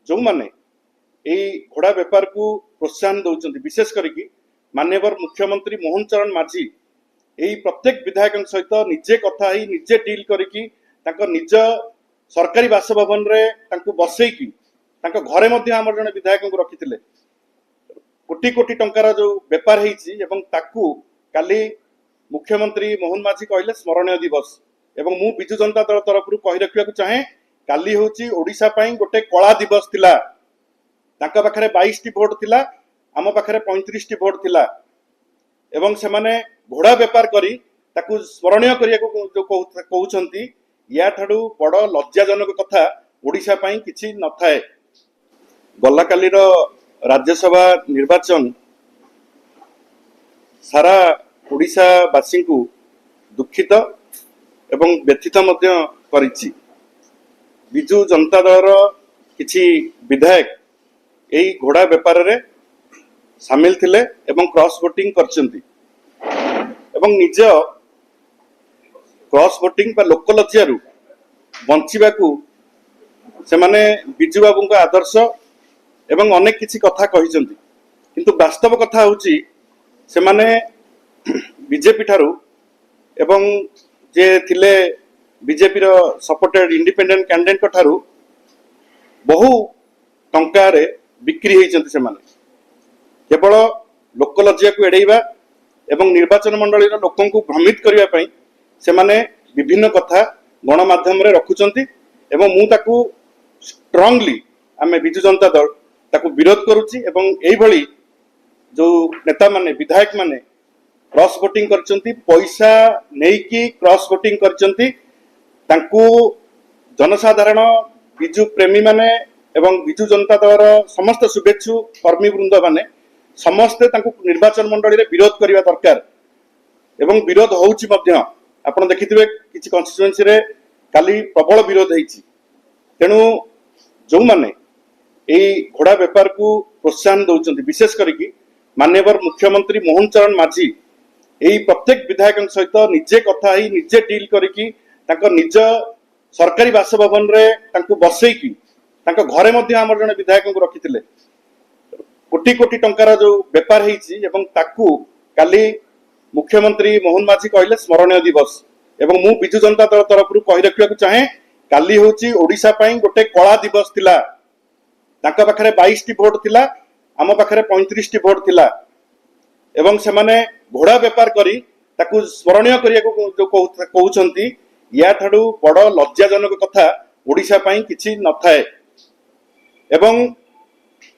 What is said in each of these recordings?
जो माने घोड़ा बेपार को प्रोत्साहन दौरान विशेष करके माननीय मुख्यमंत्री मोहन चरण माझी यही प्रत्येक विधायक सहित निजे कथा ही निजे डील करके निज सरकारी बासभवन बसईकी घरे आम जड़े विधायक को रखी कोटी कोटी टंकार जो बेपार होती काली मुख्यमंत्री मोहन माझी कहले स्मरणीय दिवस एवं मु विजु जनता दल तरफ कही रखा चाहे काली हूँ ओडिशा गोटे कला दिवस थिला पाखरे 22 टी भोट थिला आम पाखरे 35 टी भोट थिला एवं से माने घोड़ा बेपार करी ताकू स्मरणीय करिया जो कहउछंती या ठाडू बड़ लज्जाजनक कथा ओडिशा पई किछि न थाए। गल्ला काली रो राज्यसभा निर्वाचन सारा ओडिशा वासी को दुखित एवं व्यथित मध्य करिछि। विजु जनता दल किछि विधायक यही घोड़ा बेपार रे सामिल थिले एवं क्रॉस वोटिंग करचंती एवं निज क्रॉस वोटिंग बा लोकलज्जारू बंचिबाकू से माने बिजू बाबू का आदर्श एवं अनेक किछि कथा कहिसंती किंतु वास्तव कथा होची से माने बीजेपी ठारू एवं जे थिले बीजेपी रो सपोर्टेड इंडिपेंडेंट कैंडिडेट ठारू बहु टंका रे बिक्री होइचंती से माने केवल लोकलज्जा को एड़ेबा एवं निर्वाचन मंडली लोकों को भ्रमित करने पाई से माने विभिन्न कथा गणमाध्यम रे रखुचंती एवं मु ताकू स्ट्रांगली आमे बिजु जनता दल ताकू विरोध करूची एवं एई भली जो नेता माने विधायक माने क्रॉस वोटिंग करचंती पैसा नेकी क्रॉस वोटिंग करचंती ताकू जनसाधारण बिजु प्रेमी माने एवं बिजु जनता दल समस्त शुभेच्छु कर्मी वृंद माने समस्ते निर्वाचन मंडली रे विरोध करने दरकार एवं विरोध होउची मध्य आपण देखिथिबे किछि कन्स्टिट्युएंसी रे काली प्रबल विरोध होईची। तेणु जो माने घोड़ा बेपार को प्रोत्साहन दौरान विशेष करके माननीय मुख्यमंत्री मोहन चरण माझी यही प्रत्येक विधायक सहित निजे कथा ही निजे डील करके निज सरकारी बासभवन बसईकी घरे आम जड़े विधायक को रखी कोटी कोटी टंकार जो बेपार होती काली मुख्यमंत्री मोहन माझी कहले स्मरणीय दिवस एवं मु विजु जनता दल तरफ कही रखा चाहे काली हूँ ओडिशा गोटे कला दिवस थिला पाखरे 22 टी भोट थिला आम पाखरे 35 टी भोट थिला एवं से माने घोड़ा बेपार करी ताकू स्मरणीय करिया जो कहउछंती या ठाडू बड़ लज्जाजनक कथा ओडिशा पई किछि न थाए। एवं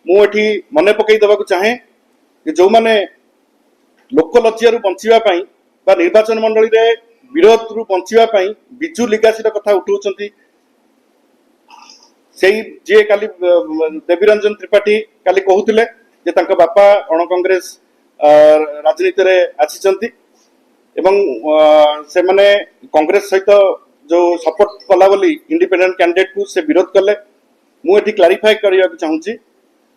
मु एठी मने पकई देबाकू चाहे कि जो माने लोकलज्जारू बंचिबा पई बा निर्वाचन मंडली रे विरोध रु बंचिबा पई बिजु लिगासी कथा उठाउछंती सेही जे काली देवीरंजन त्रिपाठी काली कहूतिले जे तांका बापा अण कांग्रेस राजनीति रे आछिचंती एवं से माने कांग्रेस सहित जो सपोर्ट कला बोली इंडिपेंडेंट कैंडिडेट को से विरोध कले। मु एठी क्लारिफाई करिया चाहूची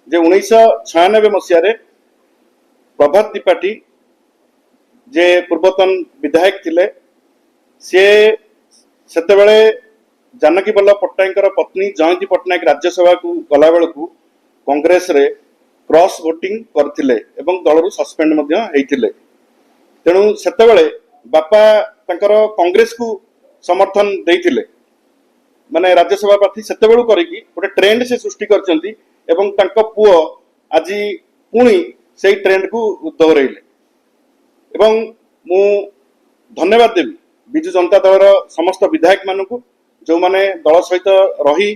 जे 1996 मसिया रे प्रभात त्रिपाठी जे पूर्वतन विधायक थिले से सेते बेले जानकी बल्लभ पट्टनायक पत्नी जयंती पट्टनायक राज्यसभा को गला बेलू कांग्रेस रे क्रॉस वोटिंग करथिले एवं दलरू सस्पेंड मध्य हेइथिले। तेणु सेते बेले बापा तांकर कांग्रेस को समर्थन देइथिले माने राज्यसभा प्रार्थी सेते बेलू करिकी गोटे ट्रेंड से सृष्टि करचंती एवं तांको पुओ आजी पुणी सेही ट्रेंड को दोहराइले एवं मु धन्यवाद देवी बिजु जनता दल समस्त विधायक मानकू जो माने दल सहित रही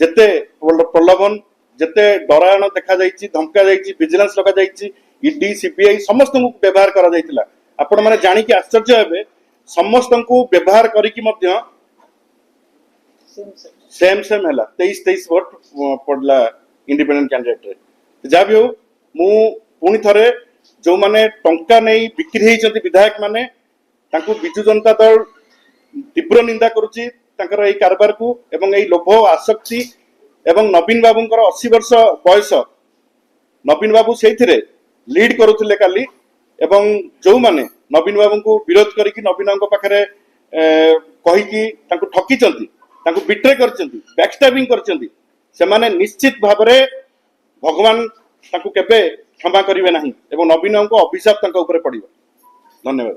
जेते प्रलोभन जेते डरायण देखा जाइछि धमका जाइछि विजिलेंस लगा जाइछि ईडी सीबीआई समस्त को व्यवहार करा जाइतिला आपण माने जानि कि आश्चर्य हेबे समस्त को व्यवहार करिकि मध्य सेम हैला 23 वोट पड़ला इंडिपेंडेंट कैंडिडेट रे जा भी हो मु पुणी थरे जो माने टंका नहीं बिक्री होइछंती विधायक माने तांको बिजु जनता दल तीव्र निंदा करुछि तांकर एई कारबार को एवं एई लोभ आसक्ति एवं नवीन बाबूंकर 80 वर्ष बयस नवीन बाबू सेथिरे लीड करुथिले काली एवं जो माने नवीन बाबू को विरोध करिकि नवीन बाबू पाखरे कहिकि तांको ठकीचंती तांको बिट्रे करचंती बैकस्टैबिंग करचंती ସେମାନେ ନିଶ୍ଚିତ ଭାବରେ ଭଗବାନ ତାଙ୍କୁ କେବେ କ୍ଷମା କରିବେ ନାହିଁ ଏବଂ ନବୀନଙ୍କ ଅଭିଶାପ ତାଙ୍କ ଉପରେ ପଡ଼ିବ। ଧନ୍ୟବାଦ।